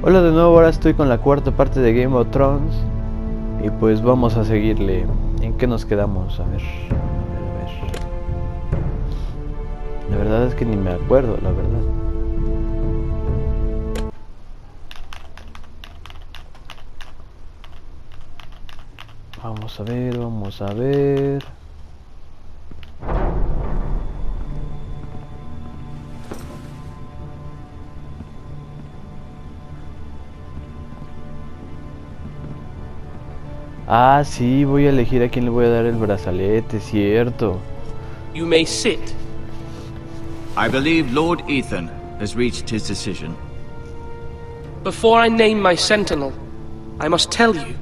Hola de nuevo, ahora estoy con la cuarta parte de Game of Thrones. Y pues vamos a seguirle. ¿En qué nos quedamos? A ver. La verdad es que ni me acuerdo, la verdad. Vamos a ver, vamos a ver. Ah, sí, voy a elegir a quién le voy a dar el brazalete, cierto. You may sit. I believe Lord Ethan has reached his decision. Before I name my sentinel, I must tell you.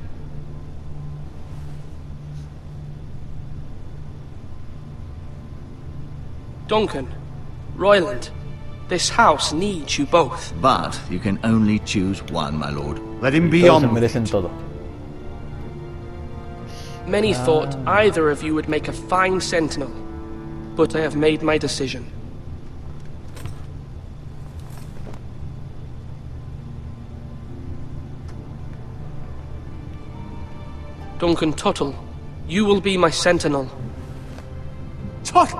Duncan, Royland, this house needs you both. But you can only choose one, my lord. Let him be Todos se on. merecen todo. Many thought either of you would make a fine sentinel, but I have made my decision. Duncan Tuttle, you will be my sentinel. Tut!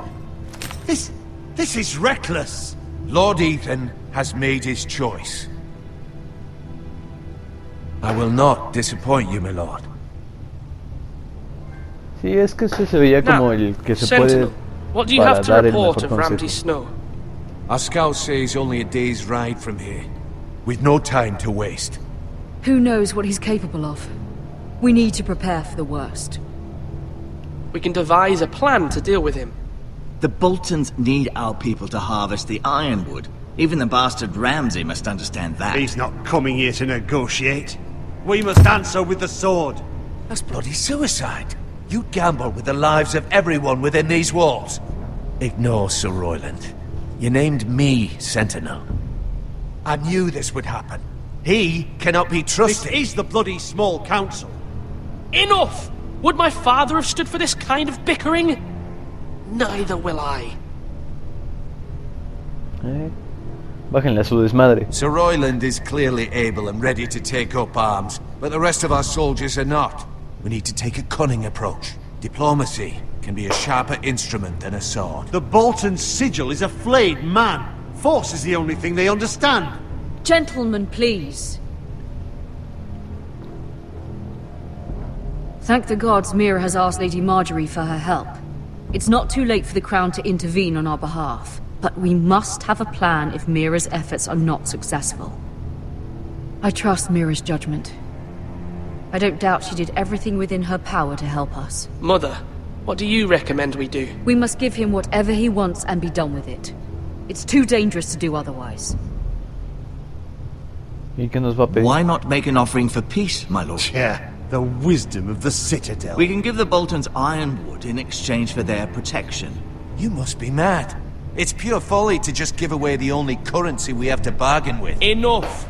This is reckless. Lord Ethan has made his choice. I will not disappoint you, my lord. Sí, es que ese se veía como Now, el que se sentinel, puede what do you para have to dar el report mejor of Ramsay consejo. Snow? Our scouts say he's only a day's ride from here, with no time to waste. Who knows what he's capable of? We need to prepare for the worst. We can devise a plan to deal with him. The Boltons need our people to harvest the ironwood. Even the bastard Ramsay must understand that. He's not coming here to negotiate. We must answer with the sword. That's bloody suicide. You gamble with the lives of everyone within these walls. Ignore Sir Royland. You named me Sentinel. I knew this would happen. He cannot be This trusted. is the bloody small council. Enough! Would my father have stood for this kind of bickering? Neither will I. Bájenle a su desmadre. Sir Royland is clearly able and ready to take up arms, but the rest of our soldiers are not. We need to take a cunning approach. Diplomacy can be a sharper instrument than a sword. The Bolton sigil is a flayed man. Force is the only thing they understand. Gentlemen, please. Thank the gods Mira has asked Lady Marjorie for her help. It's not too late for the Crown to intervene on our behalf, but we must have a plan if Mira's efforts are not successful. I trust Mira's judgment. I don't doubt she did everything within her power to help us. Mother, what do you recommend we do? We must give him whatever he wants and be done with it. It's too dangerous to do otherwise. ¿Y qué nos va a pedir? Why not make an offering for peace, my lord? Yeah, the wisdom of the Citadel. We can give the Boltons ironwood in exchange for their protection. You must be mad. It's pure folly to just give away the only currency we have to bargain with. Enough!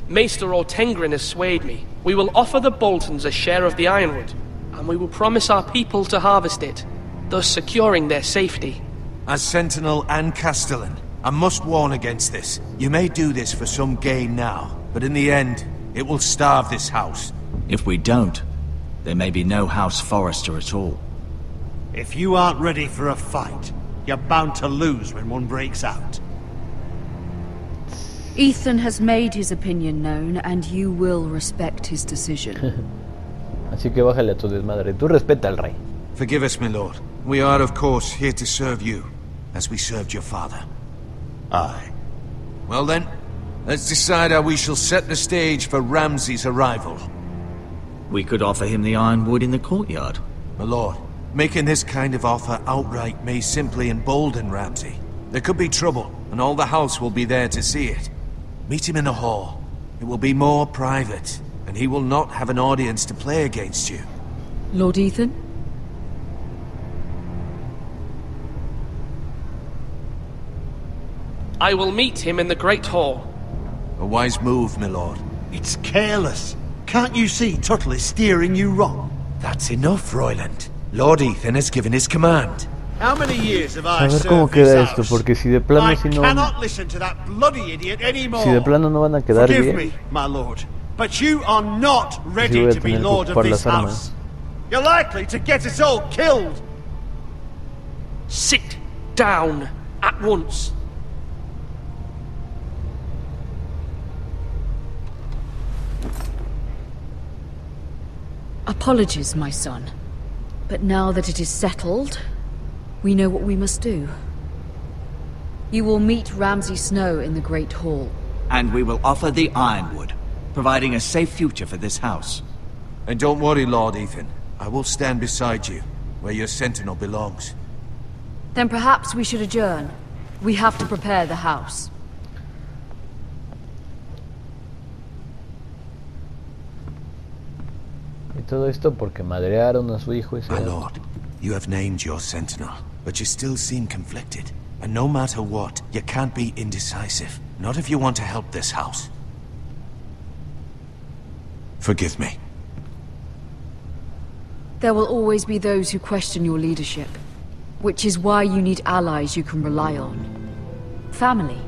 Maester Ortengrin has swayed me. We will offer the Boltons a share of the ironwood, and we will promise our people to harvest it, thus securing their safety. As Sentinel and Castellan, I must warn against this. You may do this for some gain now, but in the end, it will starve this house. If we don't, there may be no House Forrester at all. If you aren't ready for a fight, you're bound to lose when one breaks out. Ethan has made his opinion known, and you will respect his decision. Así que bájale a tu desmadre. Tú respeta al rey. Forgive us, my lord. We are, of course, here to serve you, as we served your father. Aye. Well then, let's decide how we shall set the stage for Ramsay's arrival. We could offer him the ironwood in the courtyard. My lord, making this kind of offer outright may simply embolden Ramsay. There could be trouble, and all the house will be there to see it. Meet him in the hall. It will be more private, and he will not have an audience to play against you. Lord Ethan? I will meet him in the Great Hall. A wise move, my lord. It's careless. Can't you see Tuttle is steering you wrong? That's enough, Royland. Lord Ethan has given his command. How many years have A I ver cómo served this queda esto, house? porque si de plano I si no, cannot listen to that bloody idiot anymore. si de plano no van a quedar Forgive bien, me, my lord, but you are not sí ready voy a to be tener que lord of ocupar this las armas. house. You're likely to get us all killed. Sit down at once. Apologies, my son. But now that it is settled, we know what we must do. You will meet Ramsay Snow in the Great Hall. And we will offer the Ironwood, providing a safe future for this house. And don't worry, Lord Ethan. I will stand beside you, where your sentinel belongs. Then perhaps we should adjourn. We have to prepare the house. Y todo esto porque madrearon a su hijo ese. My lord, you have named your sentinel, but you still seem conflicted. And no matter what, you can't be indecisive. Not if you want to help this house. Forgive me. There will always be those who question your leadership, which is why you need allies you can rely on. Family.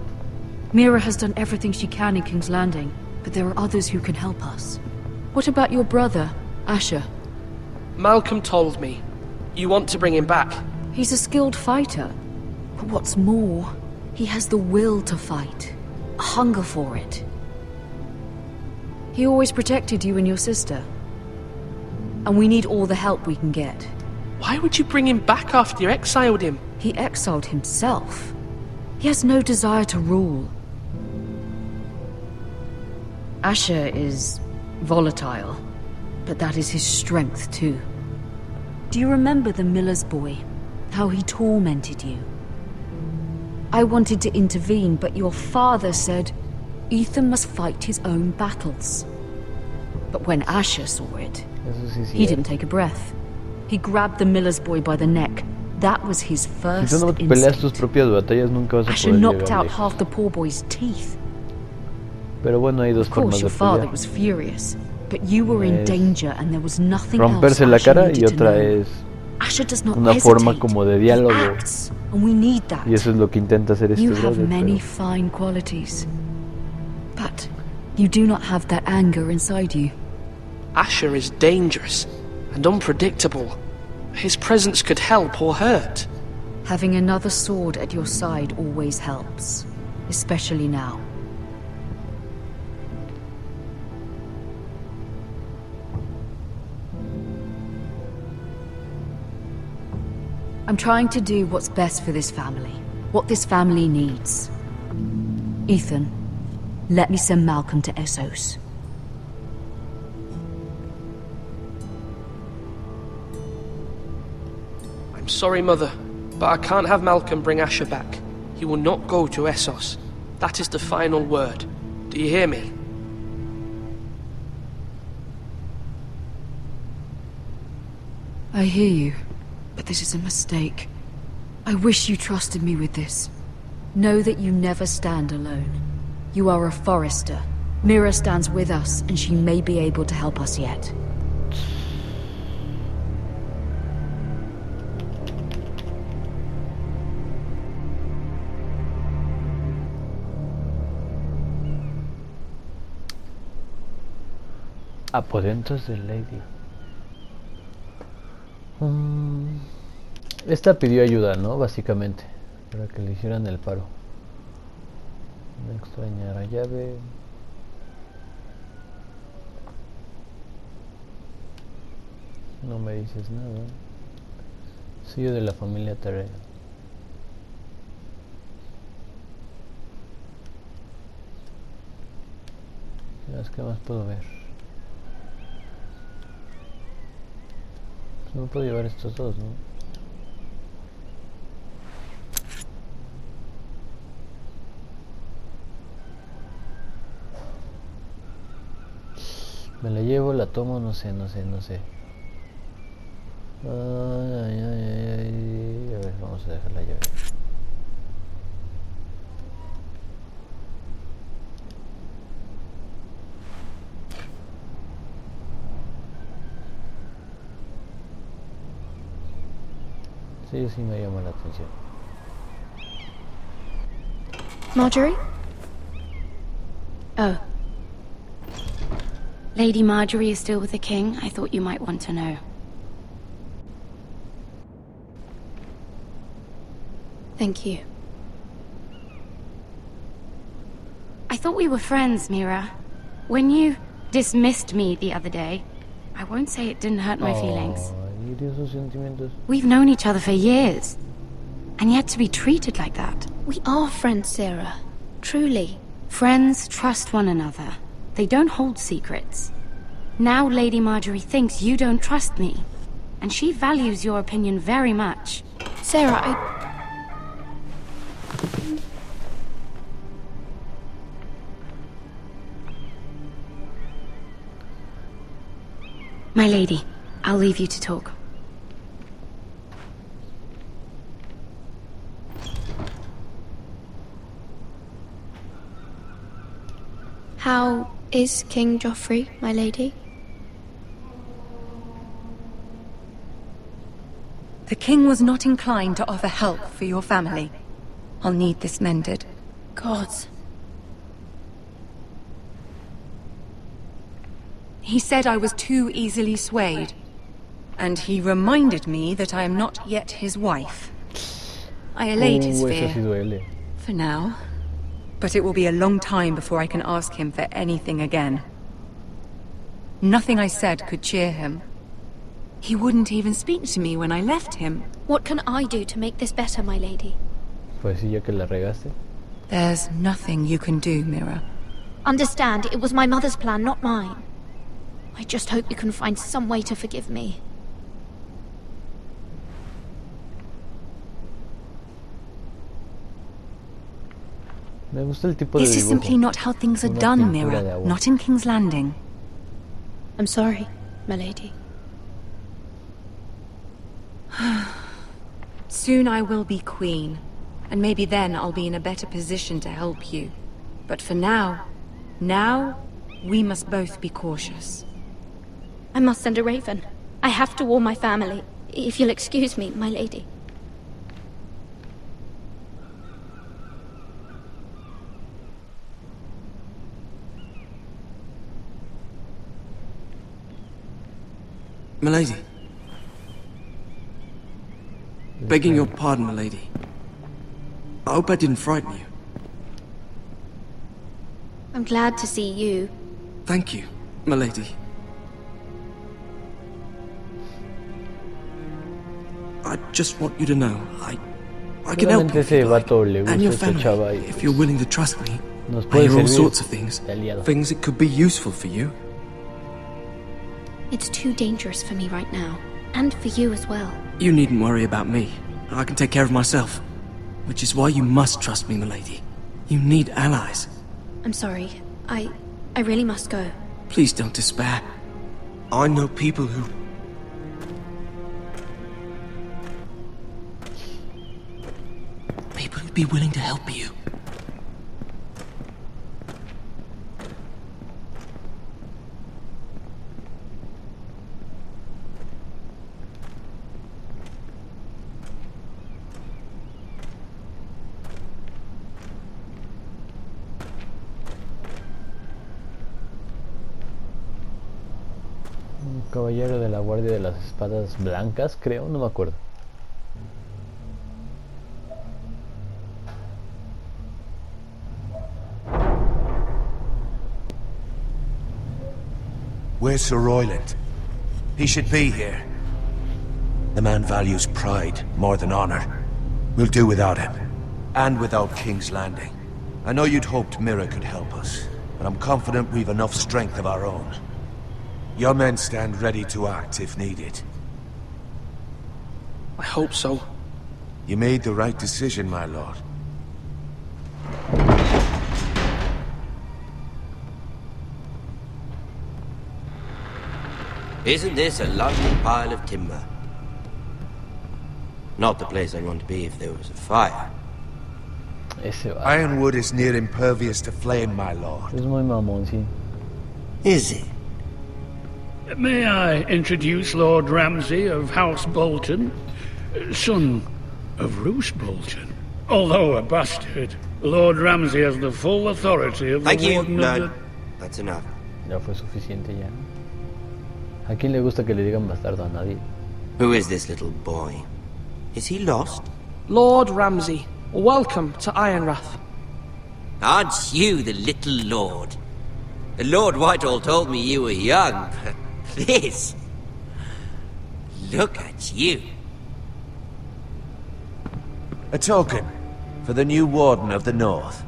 Mira has done everything she can in King's Landing, but there are others who can help us. What about your brother, Asher? Malcolm told me. You want to bring him back. He's a skilled fighter. But what's more, he has the will to fight. A hunger for it. He always protected you and your sister. And we need all the help we can get. Why would you bring him back after you exiled him? He exiled himself. He has no desire to rule. Asher is volatile, but that is his strength too. Do you remember the miller's boy? How he tormented you? I wanted to intervene, but your father said Ethan must fight his own battles. But when Asher saw it, Eso sí es he cierto. didn't take a breath. He grabbed the miller's boy by the neck. That was his Si first tú no peleas tus instinct. propias batallas, nunca vas a Asher poder knocked llegar out lejos. half the poor boy's teeth. Pero bueno, hay dos Of course, formas de your father pelear. was furious, but you were in Es danger and there was nothing else Romperse la Asher cara y needed to otra know. es Asher does not una hesitate. forma como de He diálogo. acts, and we need that. Y eso es lo que intenta hacer este You have brother, many pero fine qualities, but you do not have that anger inside you. Asher is dangerous and unpredictable. His presence could help or hurt. Having another sword at your side always helps, especially now. I'm trying to do what's best for this family, what this family needs. Ethan, let me send Malcolm to Essos. I'm sorry, Mother, but I can't have Malcolm bring Asher back. He will not go to Essos. That is the final word. Do you hear me? I hear you, but this is a mistake. I wish you trusted me with this. Know that you never stand alone. You are a forester. Mira stands with us, and she may be able to help us yet. Aposentos de Lady. Esta pidió ayuda, ¿no? Básicamente, para que le hicieran el paro. No extrañar llave. No me dices nada. Sello de la familia Terrell. ¿Qué más puedo ver? No puedo llevar estos dos, ¿no? Me la llevo, la tomo, no sé. Ay. A ver, vamos a dejar la llave. Sí, sí me llama la atención. Marjorie? Oh. Lady Marjorie is still with the king. I thought you might want to know. Thank you. I thought we were friends, Mira. When you dismissed me the other day, I won't say it didn't hurt my feelings. Hirió sus sentimientos. We've known each other for years. And yet to be treated like that. We are friends, Sarah. Truly. Friends trust one another. They don't hold secrets. Now Lady Marjorie thinks you don't trust me. And she values your opinion very much. Sarah, My lady, I'll leave you to talk. How is King Joffrey, my lady? The king was not inclined to offer help for your family. I'll need this mended. Gods. He said I was too easily swayed. And he reminded me that I am not yet his wife. I allayed his Eso fear. sí duele. For now. But it will be a long time before I can ask him for anything again. Nothing I said could cheer him. He wouldn't even speak to me when I left him. What can I do to make this better, my lady? Pues sí, ya que la regaste. There's nothing you can do, Mira. Understand, it was my mother's plan, not mine. I just hope you can find some way to forgive me. Me gusta el tipo de This is dibujo. simply not how things are Una done, pintura de Mira. agua. Not in King's Landing. I'm sorry, my lady. Soon I will be queen, and maybe then I'll be in a better position to help you. But for now, we must both be cautious. I must send a raven. I have to warn my family. If you'll excuse me, my lady. Milady. Begging your pardon, milady. I hope I didn't frighten you. I'm glad to see you. Thank you, milady. I just want you to know, I can help Solamente you if ese you'd like, vato le and your gusta esta family, chava y if you're willing to trust me. nos I puede hear all servir sorts of things, de aliado. things that could be useful for you. It's too dangerous for me right now. And for you as well. You needn't worry about me. I can take care of myself. Which is why you must trust me, milady. You need allies. I'm sorry. I really must go. Please don't despair. I know people who... People who'd be willing to help you. Un caballero de la Guardia de las Espadas Blancas, creo, no me acuerdo. Where's Sir Royland? He should be here. The man values pride more than honor. We'll do without him. And without King's Landing. I know you'd hoped Mira could help us, but I'm confident we've enough strength of our own. Your men stand ready to act if needed. I hope so. You made the right decision, my lord. Isn't this a lovely pile of timber? Not the place I'd want to be if there was a fire. Ese va. Ironwood is near impervious to flame, my lord. Es muy mamón, sí. Is it? May I introduce Lord Ramsay of House Bolton? Son of Roose Bolton. Although a bastard, Lord Ramsay has the full authority of Thank the you, Warden Lord. of Ya fue suficiente ya. ¿A quién le gusta que le digan bastardo? A nadie. Who is this little boy? Is he lost? Lord Ramsay, welcome to Ironrath. Aren't you the little lord? Lord Whitehall told me you were young, but this... Look at you. A token for the new Warden of the North.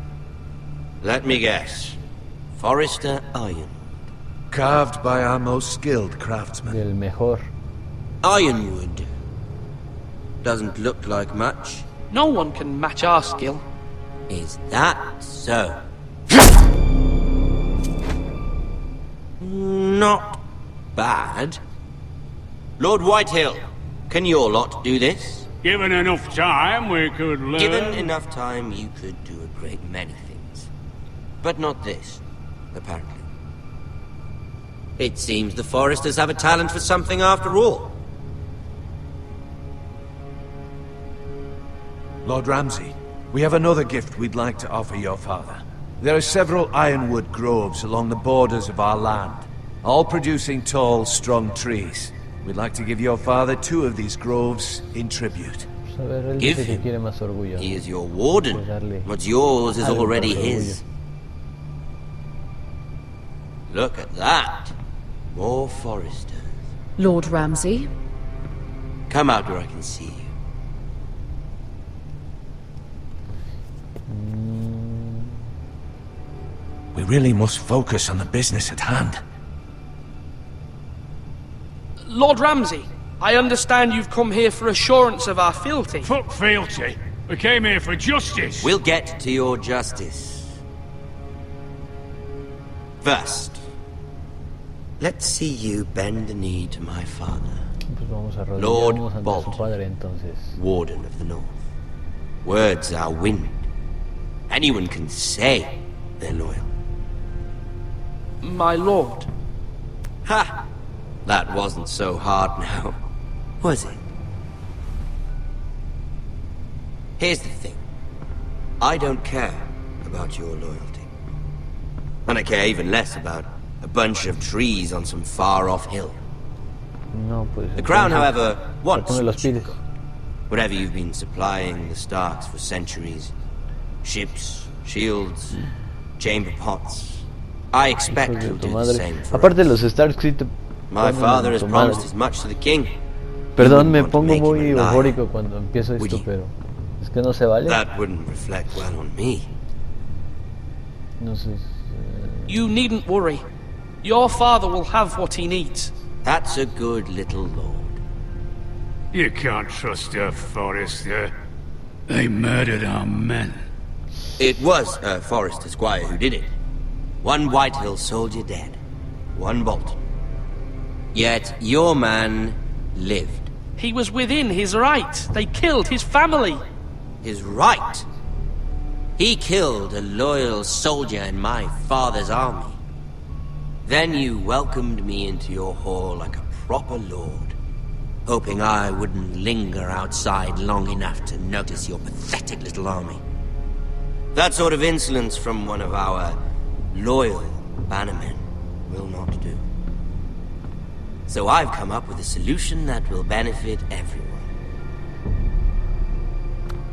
Let me guess. Forrester Iron. Carved by our most skilled craftsman. El mejor. Ironwood. Doesn't look like much. No one can match our skill. Is that so? Not bad. Lord Whitehill, can your lot do this? Given enough time, we could learn... Given enough time, you could do a great many things. But not this, apparently. It seems the Foresters have a talent for something after all. Lord Ramsay, we have another gift we'd like to offer your father. There are several ironwood groves along the borders of our land, all producing tall, strong trees. We'd like to give your father 2 of these groves in tribute. A ver, él Give dice que him. quiere más orgullo. He ¿no? is your warden. Pues darle What's yours is algo already para his. Look at that. More Foresters. Lord Ramsay? Come out where I can see you. We really must focus on the business at hand. Lord Ramsay, I understand you've come here for assurance of our fealty. Fuck fealty. We came here for justice. We'll get to your justice. First, let's see you bend the knee to my father, Pues vamos a Lord arrodillarnos ante su Bolton. padre entonces. Warden of the North. Words are wind. Anyone can say they're loyal. My lord. Ha! That wasn't so hard now, was it? Here's the thing. I don't care about your loyalty. And I care even less about a bunch of trees on some far-off hill. No, pues. The Crown, entonces, however, ¿para wants qué me los what you've pides? got. Whatever you've been supplying the Starks for centuries. Ships, shields, chamber pots. I expect Hijos de you'll tu do the madre. same for Aparte us. los Starks sí te My ponen father en has tu promised madre. as much to the king. Perdón, You me wouldn't want to pongo make him muy a liar, eufórico cuando empiezo would esto, you? pero es que no se vale. That wouldn't reflect well on me. Entonces, You needn't worry. Your father will have what he needs. That's a good little lord. You can't trust a Forester. They murdered our men. It was a Forrester squire who did it. One Whitehill soldier dead. One Bolton. Yet your man lived. He was within his right. They killed his family. His right. He killed a loyal soldier in my father's army. Then you welcomed me into your hall like a proper lord, hoping I wouldn't linger outside long enough to notice your pathetic little army. That sort of insolence from one of our loyal bannermen will not do. So I've come up with a solution that will benefit everyone.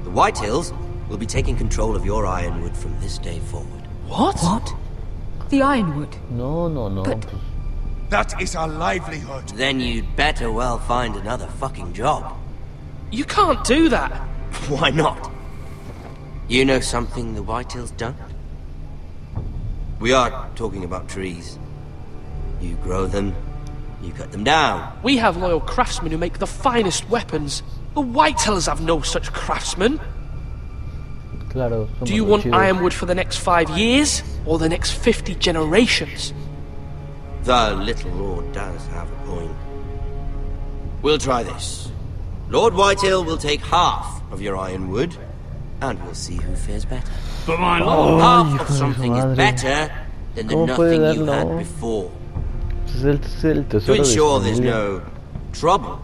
The Whitehills will be taking control of your ironwood from this day forward. What? What? The Ironwood? no. But- Pues, That is our livelihood. Then you'd better well find another fucking job. You can't do that. Why not? You know something the Whitehills don't? We are talking about trees. You grow them, you cut them down. We have loyal craftsmen who make the finest weapons. The Whitehills have no such craftsmen. claro, somos Do you muy want chidos. ironwood for the next 5 years? Or the next 50 generations? The little lord does have a point. We'll try this. Lord Whitehill will take half of your ironwood, and we'll see who fares better. But my Oh, lord... Half hijo of de su something is madre. better than the ¿Cómo puede nothing you darlo? had before. Es el To tesoro de su ensure there's familia. no trouble,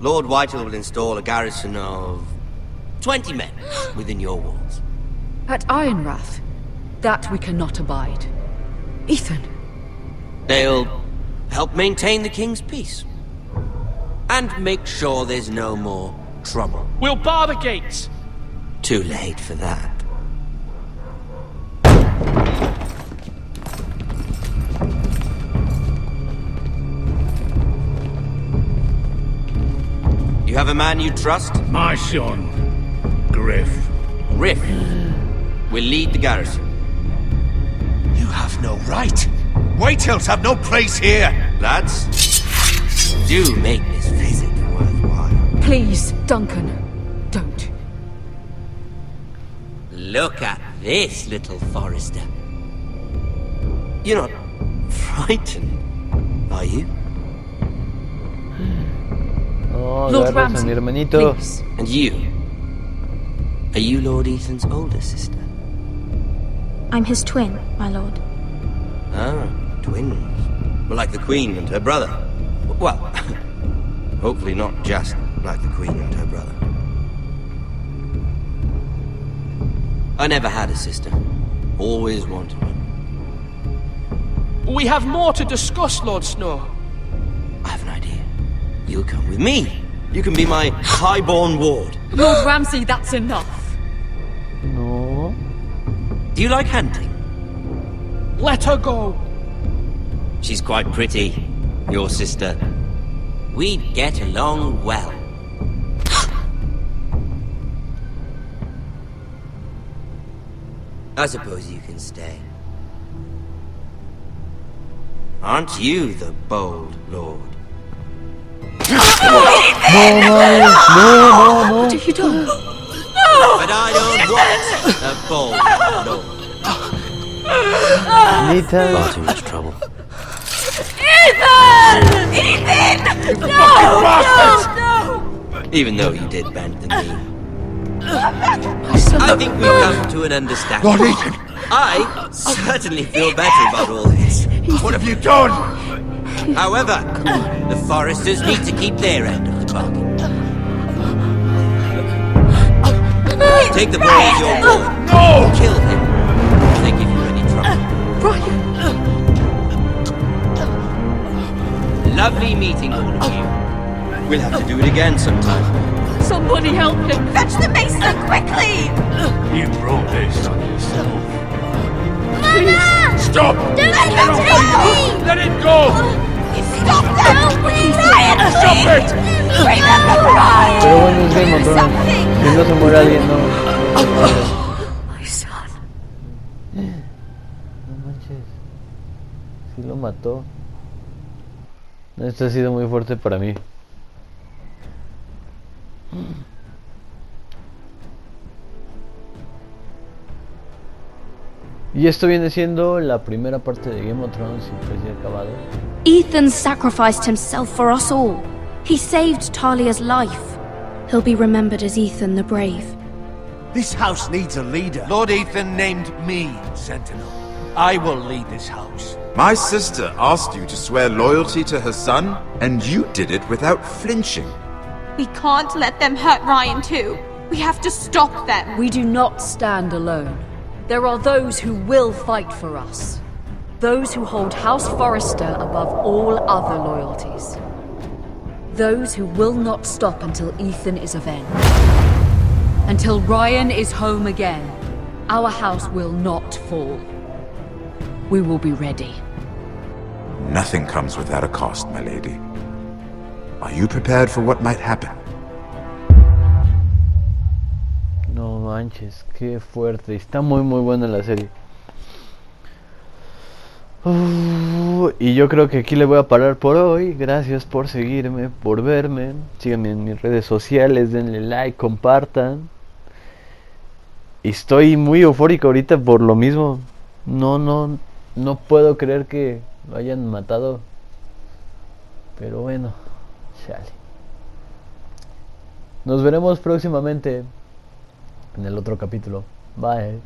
Lord Whitehall will install a garrison of 20 men within your walls. At Ironrath, that we cannot abide. Ethan. They'll help maintain the king's peace. And make sure there's no more trouble. We'll bar the gates. Too late for that. You have a man you trust? My son, Griff. Griff will lead the garrison. You have no right. Whitehills have no place here. Lads, do make this visit worthwhile. Please, Duncan, don't. Look at this, little Forester. You're not frightened, are you? Oh, Lord agarras a Ramsay, mi hermanito. please. And you? Are you Lord Ethan's older sister? I'm his twin, my lord. Ah, twins. Well, like the Queen and her brother. Well, hopefully not just like the Queen and her brother. I never had a sister. Always wanted one. We have more to discuss, Lord Snow. I have an idea. You'll come with me. You can be my highborn ward. Lord Ramsay, that's enough. No. Do you like hunting? Let her go. She's quite pretty, your sister. We'd get along well. I suppose you can stay. Aren't you the bold lord? No, no. What have you done? But I don't want a bold lord. Nathan. Far too much trouble. Ethan! Ethan! No! Even though you did bend the knee. I think we've come to an understanding. Lord Ethan! I certainly feel better about all this. What have you done? However, the Foresters need to keep their end of the bargain. Take the boy as your ward. No! Kill him. If they give you any trouble. Brian! Lovely meeting all of you. We'll have to do it again sometime. Somebody help him! Fetch the mason quickly! You brought this on yourself. Mama! Stop! Don't let him take me! Let it go! Stop them! Ryan, Stop it! remember Ryan! Pero bueno, es Game of Thrones. Si no se muere alguien, no. My son. No manches. Sí lo mató. Esto ha sido muy fuerte para mí. Y esto viene siendo la primera parte de Game of Thrones y pues ya acabado. Ethan sacrificed himself for us all. He saved Talia's life. He'll be remembered as Ethan the Brave. This house needs a leader. Lord Ethan named me Sentinel. I will lead this house. My sister asked you to swear loyalty to her son, and you did it without flinching. We can't let them hurt Ryan too. We have to stop them. We do not stand alone. There are those who will fight for us. Those who hold House Forrester above all other loyalties. Those who will not stop until Ethan is avenged. Until Ryan is home again, our house will not fall. We will be ready. Nothing comes without a cost, my lady. Are you prepared for what might happen? No manches, qué fuerte. Está muy buena la serie. Y yo creo que aquí le voy a parar por hoy. Gracias por seguirme, por verme. Síganme en mis redes sociales, denle like, compartan. Estoy muy eufórico ahorita por lo mismo. No puedo creer que lo hayan matado. Pero bueno, chale. Nos veremos próximamente en el otro capítulo. Bye.